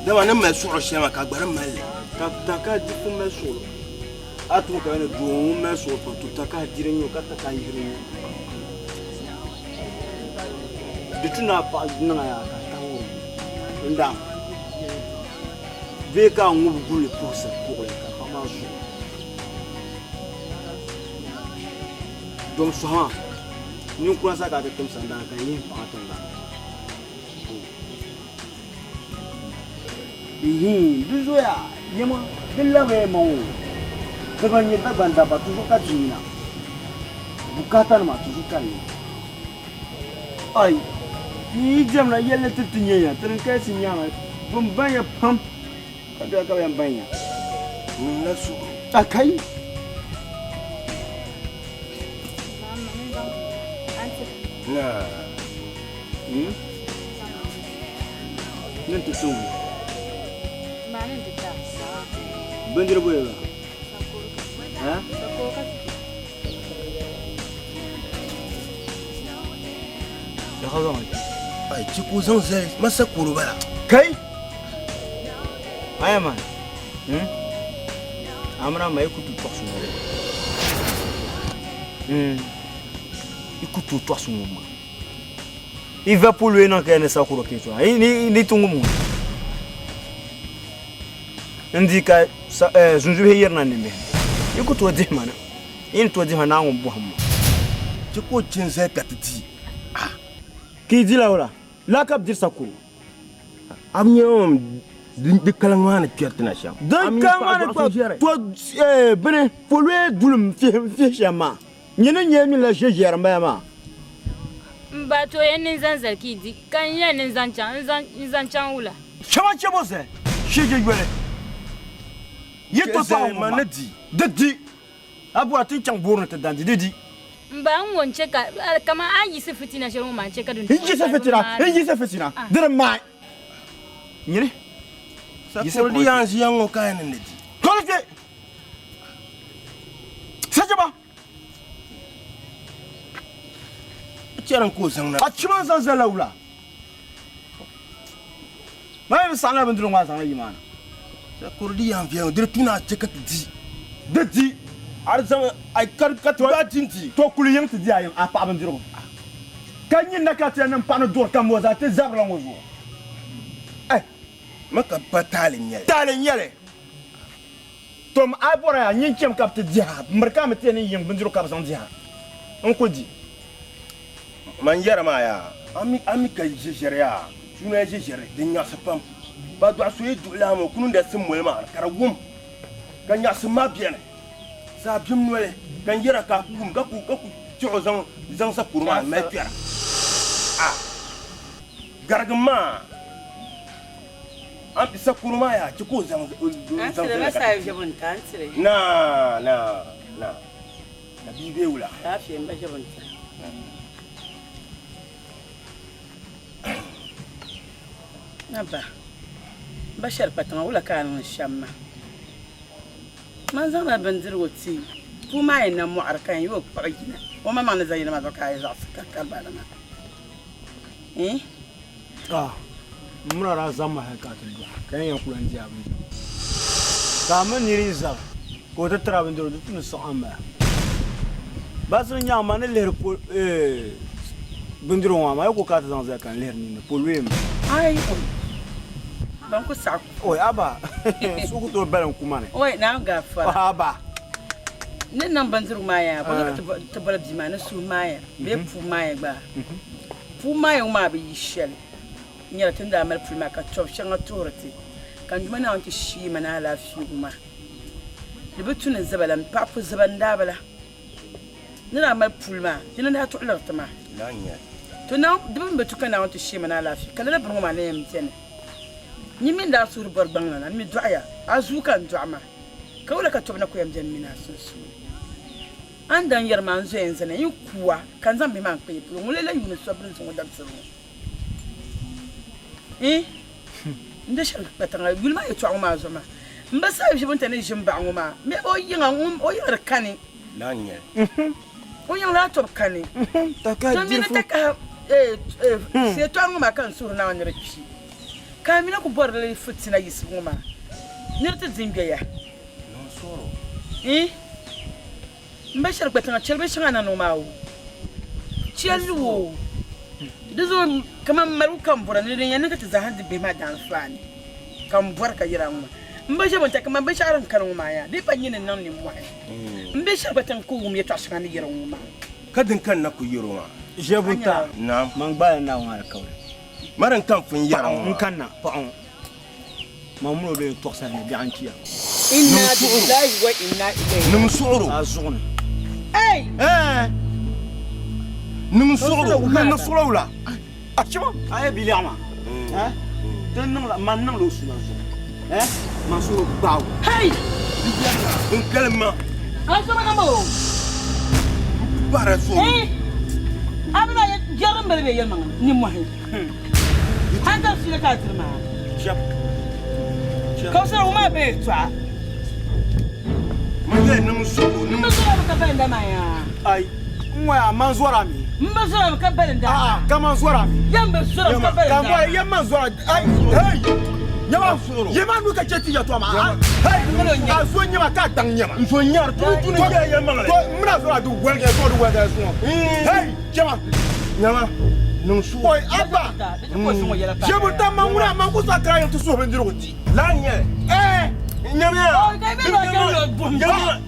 dama ne ma suru shema ka gbara male taka di fu me suru atu ka ne do me suru pa tu taka direnyo ka taka yirenyo dituna pa na ya ka tawo nda ve ka ngubu bule pour ça pour le ka ma su donc ça nous croisons ça avec comme ça dans ka yin pa ton là bizoya yema billa we mo daban ni daban da ba toujours ka jina bukata na ma toujours ka ni ai ni jamna yelle tutunye ya tren kai sinya ma bun banya pam kada ka yan banya na su akai na nan tutun Mana kita? bandir boye ba ha da hawa ai ci ko zan sai masa kurba kai ayama amra mai kutu toxu ikutu toxu mama il va polluer dans qu'elle ne s'accroche que toi ni tungu mu ndika zunzu hier na nimbe ikutu odi mana in to di mana ngum buhamma ci ko cin sai ka titi ki di la wala la kap dir sakuru am ñoom di kalangwana certina sham dan kamana ko to bene polluer dulum fi chama nyene nyemi la jejer mbama Mbato yen nzanza kidi kan yen nzancha ula chama chabo se sheje gwele yeto pa manadi dadi abu atin chang borno te dandi dadi mba ngonche ka kama ayi se fitina shero ma cheka dun inji se fetina dere mai nyere sa ko di yanzi yango kay na nedi kolfe sajaba ceran ko zang na a chima zanza laula mai sana bandru ma sana yimana sa ko di yan vian dire tuna cheka di dadi arzan ay kar katba tinti to kulu yang ti ayo a pa bandru kanyin nakati nan pa no dor kamoza te zabla ngozo maka batale nyale tom abora nyin kem kap te dia marka mete ne yin bandru kap zan dia on ko di man yara ma ya ami ka jejeria tuna jejere din ya sapam ba do aso e dula mo kunu da sim molma karagum kan ya sim ma biene sa bim nole kan yara ka kum ka ku ci'o zan sa kurma mai fiara gargama an bisa kurma ya ci ko zan masa jabun tansire na bibe wula lafiya ba jabun ta naba bashar patan wula kanun shamma man zama bandir wati kuma yana mu'arkan yau fa'ina kuma man zai na ma kai za su kakkar da ma muna ra zama haka tun kan yan kuran ji abin ka mun yiri za ko ta tara bin da tun so amma ba sun ya ma ne ler ko bindiro ma ko ka ta zan za kan ler ni ne polwe mu ai ban ku sa oi aba su ku to balan kuma ne oi na gafara aba ne nan bandiru ma ya ko ta bala bi ma na su ma ya be fu ma ya ba fu ma ya ma bi shel nyara tunda amal fulma ka top shanga torati kan duma na wanti shi mana lafiya kuma da butun zabalan papu zaban dabala nina amal fulma dinan da to larta ma lanya to na dubin betu kana wanti shi mana lafiya kala ban ma ne yamtene ni min da sur barban na mi du'aya azukan du'ama kawla ka tobna ko yam jammina sunsu an dan yar man zo yanzu ne kuwa kan zan bi man kai fulo mun lele yunu sabrin sun wadar suru nda shal batanga gulma ya tuwa ma zoma mbasa bi bunta ne jimba nguma me o yinga o yar kani lanya o yang la top kani ta ka to mi ta ka se to nguma kan suru na wani raki Kamina ku borle futsina yisuma. Nirta zimbiya. No soro. Mbashar kwatanga chelbe shanga no mawo. Chelu. Dizo kama maru kambura ne yan ka tazahandi be ma dan fani. Kambura ka yira mu. Mbashar bonta kama mbashar kan mu ya. Di panyin nan ni mu. Mbashar kwatan ku mu ya tasanga ni yira mu ma. Kadin kan na ku yiro ma. Jebunta. Na. Man ba na wa kawai. Maran kan fun yara. Kan na pa. Mamuno be toksa ne bi ankiya. Inna lillahi wa inna ilaihi. Num soro. Azuna. Hey! Num soro. Num soro la. Achima. Ay biliama. Tan nang la man nang lo suna zo. Man soro bawo. Hey! Un kalma. Asuma namo. Para so. Abina jaram berbe yelma ni mo hay. Handa sile ka tirma. Chap. Kausa uma be twa. Manje num soro. Num Mbasura ka benda maya. Ay. Mwa man zora mi. Mbasura ka benda. Kama zora mi. Yamba sura ka benda. Kama yamma zora. Ay. Hey. Nyama soro. Yema nu ka cheti ya to ma. Hey. Aso nyama ka dang nyama. so nyar tu ni ya mangale. To mna zora du welge so du welge so. Hey. Chama. Nyama. Num soro. Boy abba. Jebunta mangura mangusa trayo tu so bendiro ti. La nye. Nyama. Oh, kai be lo jalo bum. Nyama.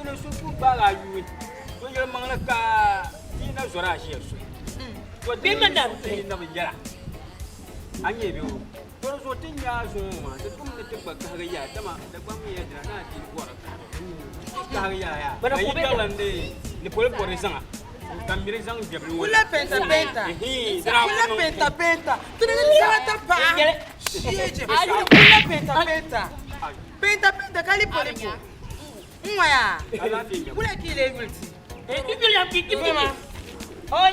Ina su ku ba ga yuwe. So yel mangala ka ina zora shi su. To Bi mandam. Ina bi jara. Anye bi wo. To so tin ya so ma da kum ne tibba ka ga ya tama da ba mu ya da na ti gwara. Ka ga ya. Ba ko be lande ni pole pore sanga. Tambire sang jabri wo. Kula penta. Kula penta. Tu ne ni hata pa. Ayo kula penta. Penta kali pole po. Mwaya. Kula kile multi. Bibili ya kiki mama. Oi.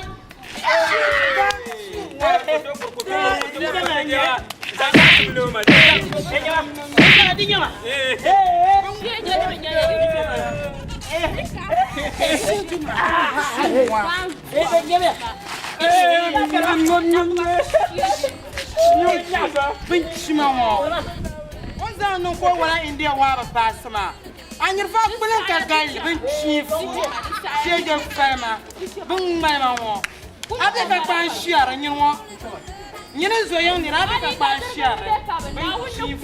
non ko wala india wa ba pasma anir fa bulan ka gal bin chief sheje fama bin mai ma wo abe ka pan shiara nyin wo nyin zo yon ni abe ka pan shiara bin chief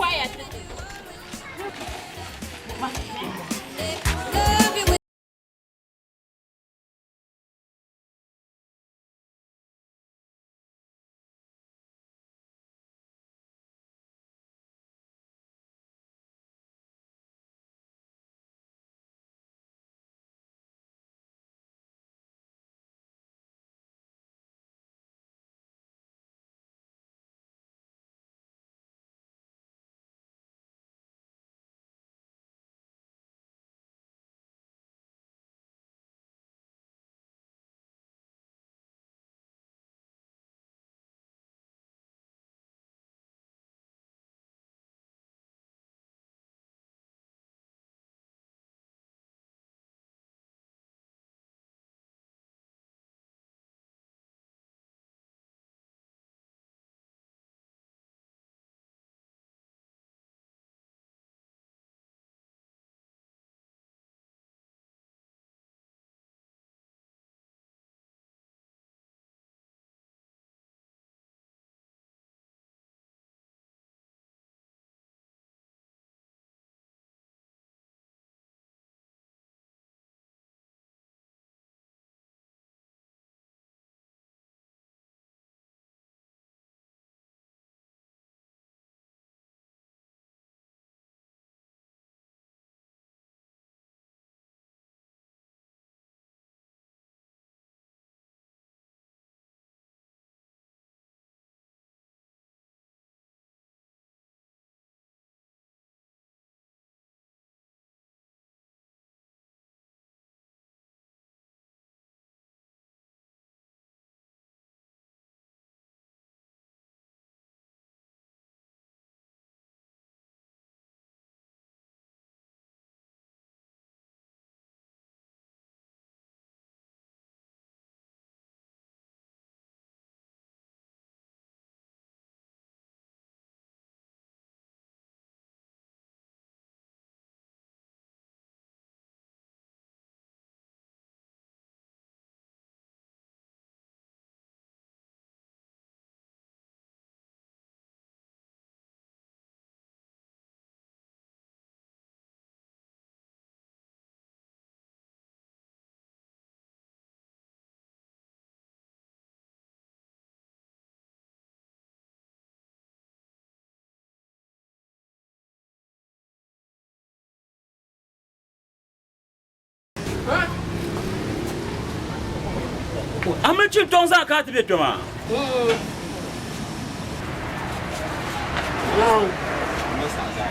Amal cin ton za ka tafi to ma.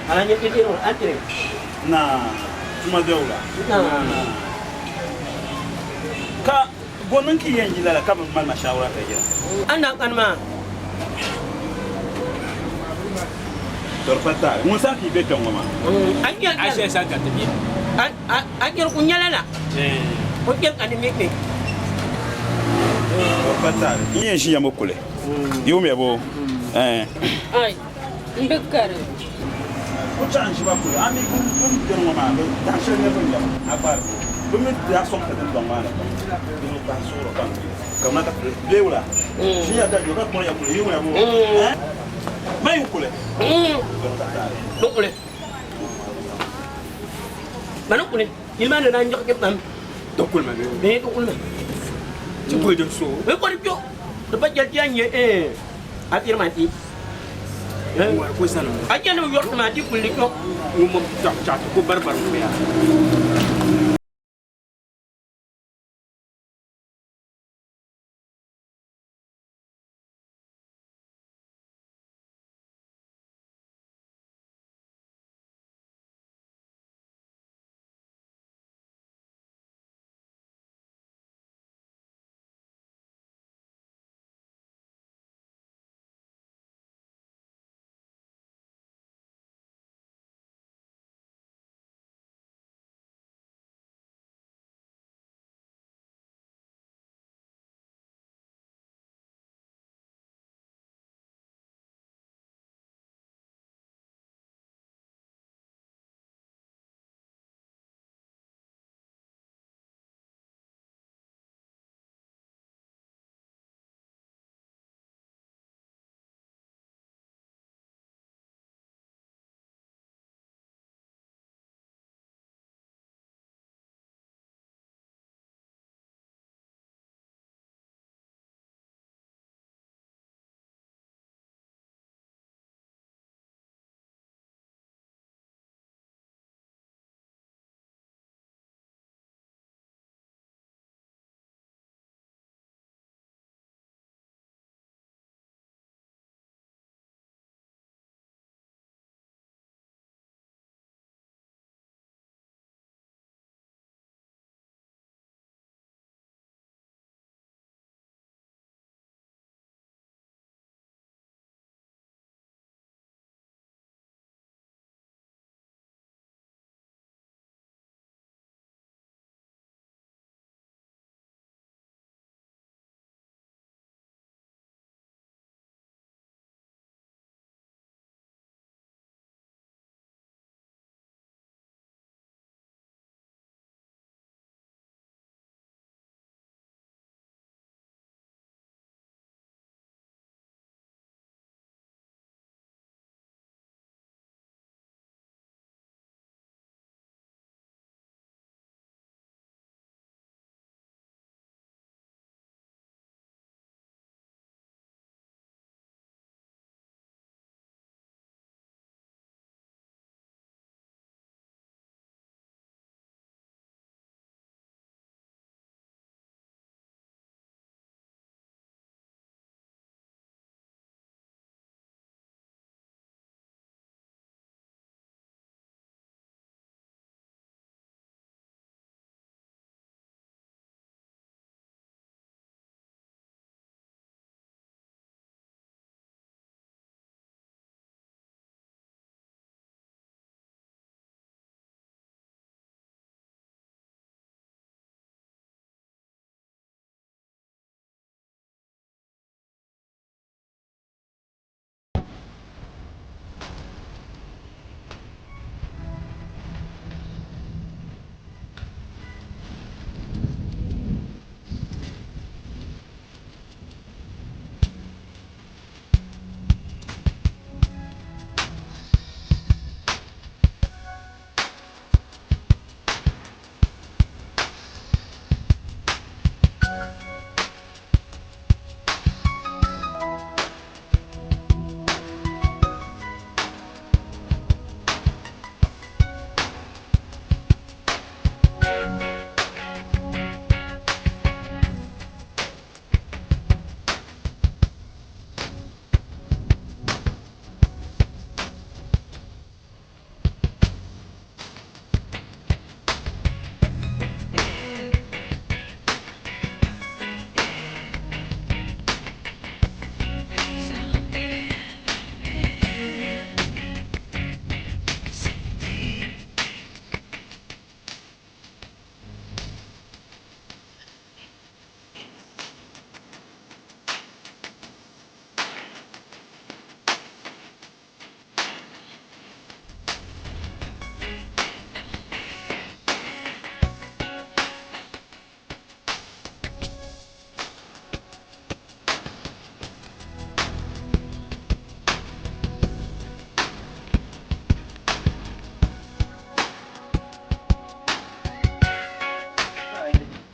Ala nyeti tiro atire. Na kuma daula. Ka gonan ki yanji la ka mal mashawara ta gida. Anda kan ma. Torfata mun san ki be ton ma. Akir Aisha san ka tafi. akir kunyala la. Akir kan mi mi. Torfata yin shi ya mukule. Yo me bo. Ai, mbekare. Ko chan shi ba kule ami kun don ma ba ta shi ne ban ya abar. Ko mi ya son ka don ma na. Ko ta so ro kan. Kamar ka deula. Shi ya da yo ka ko ya kule yo me bo. Mai kule. Nukule. Manukule. Ilmana na njok ketam. Dokul ma be. Be tukul. Cibo dem so. Be ko dipyo. Dapat jatianye akir mati. Ko sana. Aja no yor mati kulik no. Ngum tak ko barbar ko ya.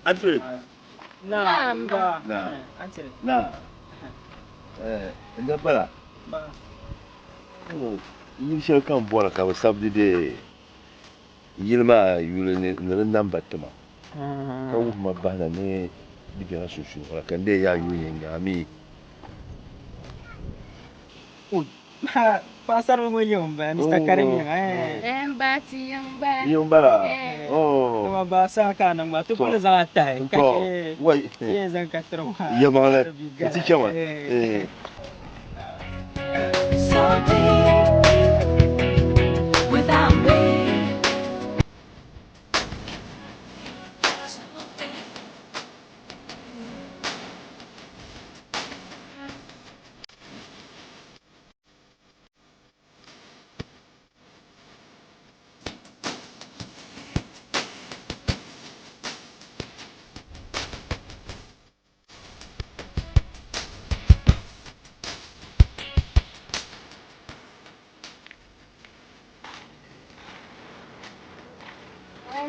Antre. Naam, ba. Nah. Antere. Nah. Nga bala. Ba. Yil shel kan bora ka ba sabdi de yilma yule ne namba tama. Ka wu ma bana ne diga susu wala kan de ya yu yenga mi. Pasar mo yung ba? Mr. Karim yung Bati yung ba. Yung bala. Oh. Mabasa ka nang matu pula sa atay. Wai. Yes, ang katro. Ya mangala. Ti chama. So deep without me.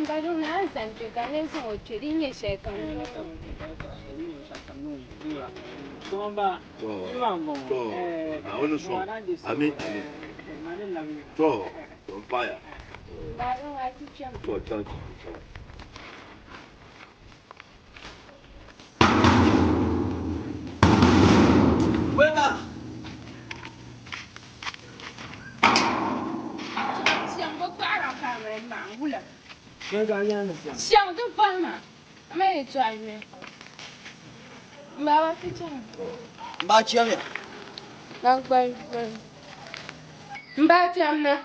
Baru na santi kalen so chiri shekam. Tomba. Imango. Awon so. Ami. To. Tompaya. Baru aku jam. To thank you. Wela. Siang bo para ka me mangula. 这个样子。想就翻嘛，没转约。爸爸去讲。Ba chiam ya. Nang bay bay. Ba jam na.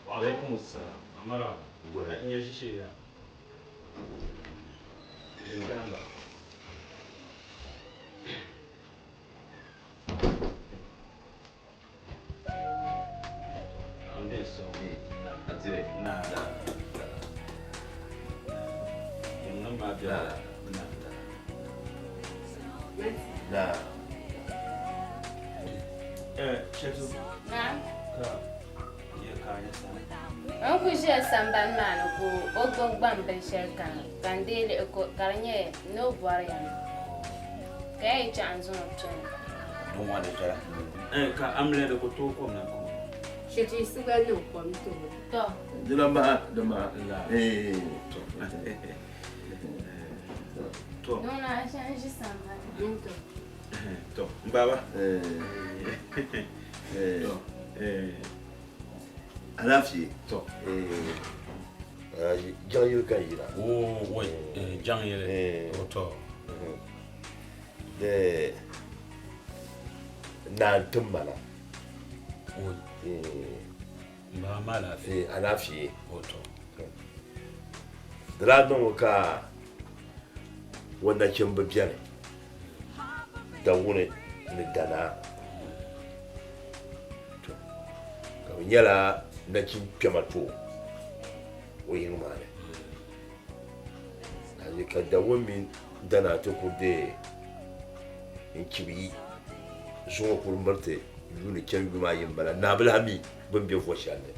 وعليكم السلام. مرحبا. يا شيخ. An ku shi samban man ku ogbon gbam ben shel kan dele ko karanye no bwariya kai chanzo chen Don't want to jara. Ka amle da ko to ko na ko. shiti suga no kom to Dama. La. To. no na shan shi samban into To. Baba. To. Alafi. To. Jangil kan yira. Oh, wai. Jang yele. To. De na tumbala. Wai. Ba mala fi. Alafi. To. Dala don ka wannan kin bibiyar da wuni ni dana to ka yala na kin kemato oyin mane na ka da wumi dana to ku de in kibi zuwa kurmarte yuni ken bi ma yin bala na bulami bin bi fo shalle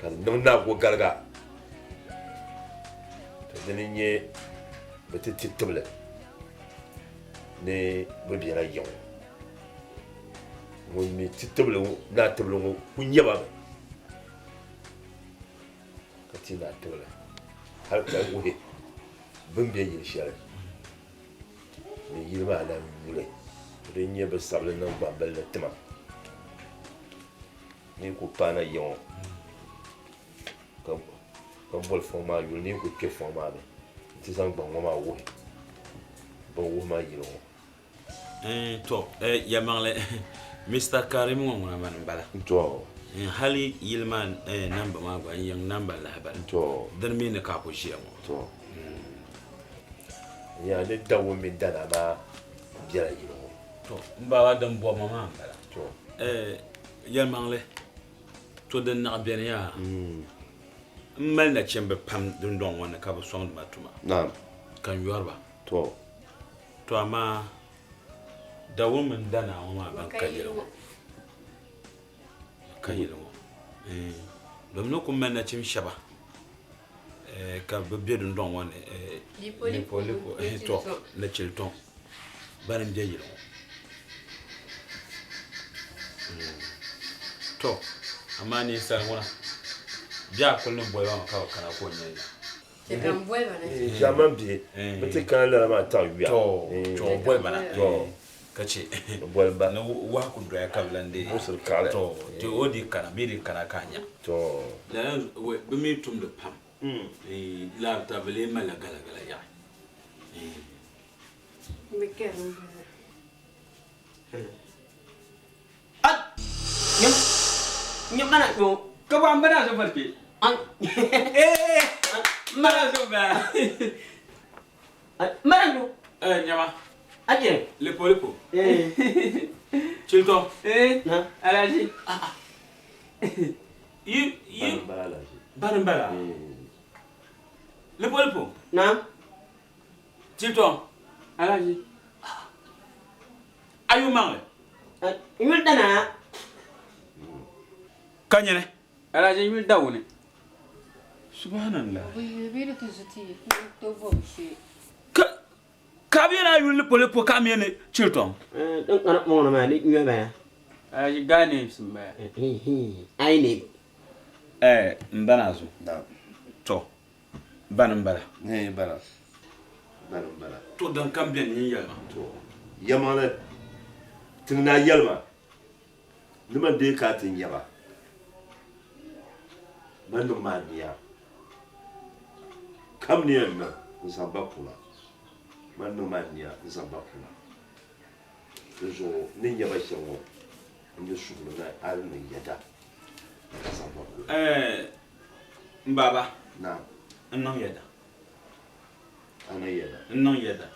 kan nan na ko garga dinin ye bati titibla ne babi na yaw mo mi titibla na tibla ko kunya ba kati na tibla har ka wuhe bin biya yin shar ne yirma na mure din ye ba sabla nan ba bal na tima ni ko pana yaw kan bol foma yul ni ko ke foma be ti sang bang ma wo ba wo ma yilo To. Ya mangle. Mr. Karim ngona man bala. to Hali yilman namba ma ba yang namba la ba. to Dan mi ne ka ko shi mo. to ya ne dawo min dana ma biya yilo to mbaba dan bo mama bala to yelmangle to den na bien ya mal na chembe pam dun don wona ka bo song matuma Naam. kan yorba To. to ama da woman dana ma ban kayiro dom no kum na chim shaba ka be dun don wona lipo to na chilton baram jeyiro to amani sa wona ja ko no boy wa ka kana ko nyanya Kan boy bana. Jamais bien. Peut-être quand la ma ta wi. To boy bana To. kace Boy ba. na wa ku do ya kablande Usul kale. to te odi kana biri kana kanya To. la we be mi tum de pam la ta bele mala gala gala ya Me quero. Nyam kana yo. Ka ba mbana so farki. Mbana so ba. Mbana yo. nyama Aje. lepo chilton Na. Alaji. yi bala lepo Na. chilton Alaji. ayu mangle Yul dana. kanyene Alaji yul dawne. subhanallah Biri tu zuti. To vo shi. ka biena yu lepo kamene chilton Dan kana mo na ma ni nyo ba. Alaji gane simba. Ai ne. mbana zo Naam. to banambala Ne bala. Bala. to dan kambien yin yalma To. Yamale. Tingna yalma. Nima de ka tin yaba. Manu mania. Kam ni na nsabapula. Manu mania nsabapula. Zo ni yaba shawo. Ni sulu na al ni yada. Nsabapula. mbaba Naam. non yada Ana yada. non yada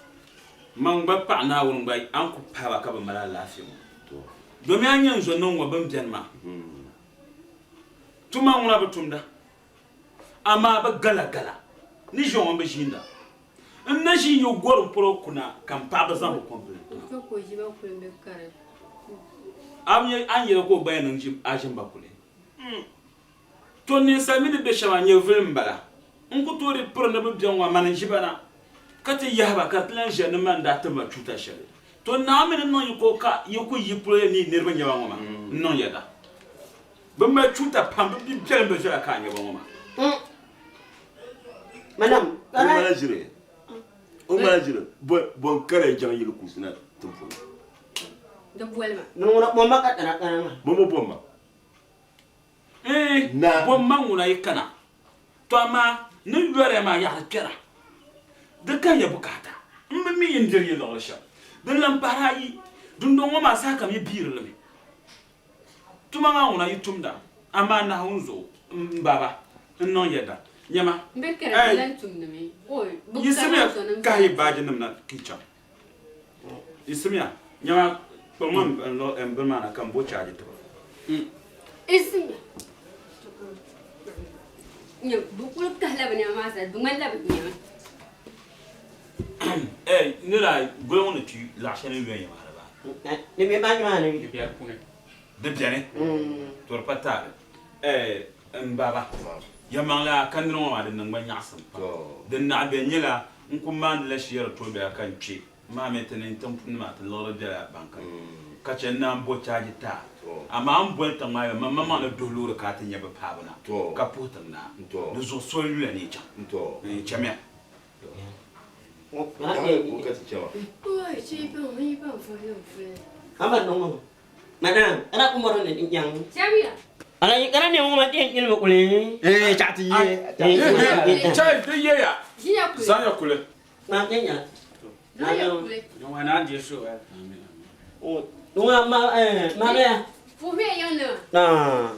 man ba pa na won ba an ku pa ka ba mala lafi mo To. do mi anyan zo non wa bam janma tuma wona ba tumda ama ba gala ni jo on ba shinda na shi yo gor pro kuna kan pa ba zan ko komple Ko ko jiba ko me kare. amye an yere ko bayanan jim ajin ba kule to ni samini be shama nye film bala nko to ri pro na be bian wa manan jibana kati yahba katlan jene man da tama tuta shari to na amene non yiko ka yiko yipro ni nerba nyawa ngoma non yada be ma tuta pam bi bian be jara ka nyawa ngoma Madam, O manager. Bon kare jang yilu kusina tumfu. Da vuelma. no na mo maka kana. Momo bomma. na bom manguna yikana to ama ni yore ma ya kera de kan ya bukata mbe mi yindir yi lo sha de lampara yi dundo ngoma saka mi birle mi tuma nguna yitumda ama na hunzo mbaba non yeda nyama Me kare lan tumne me. Oy, yisimiya kai baje namna kicha yisimiya nyama pomam lo embema na kambo chaji to Ismi. Nya bukul kahla bani amasa, dungan la bani. nila golon tu la chaîne lui yama ba Ni me ba ma ni. Biar pune. de bien to pata mbaba yamangla kandro ma de nangba nyasam de na be nyela nkumman la shiyar to be akan chi ma metene tampun ma ta loro de banka ka chen na mbo chaji ta ama am bo ta ma mama na doloro ka ta nyaba pabana ka putan na do zo so lu ni cha chame Oy, chi pa fo yo fe. Ama no. Madam, ana ko mo ron ni yang. Chamia. Ala ni kana ni mo ma tin ni mo ko le. Chati ye. chai de ye ya Jiya ku. sanya kule Ma tin ya. Jiya ku. Yo wana je so. O, ma ma be. Fu me yan no. Na.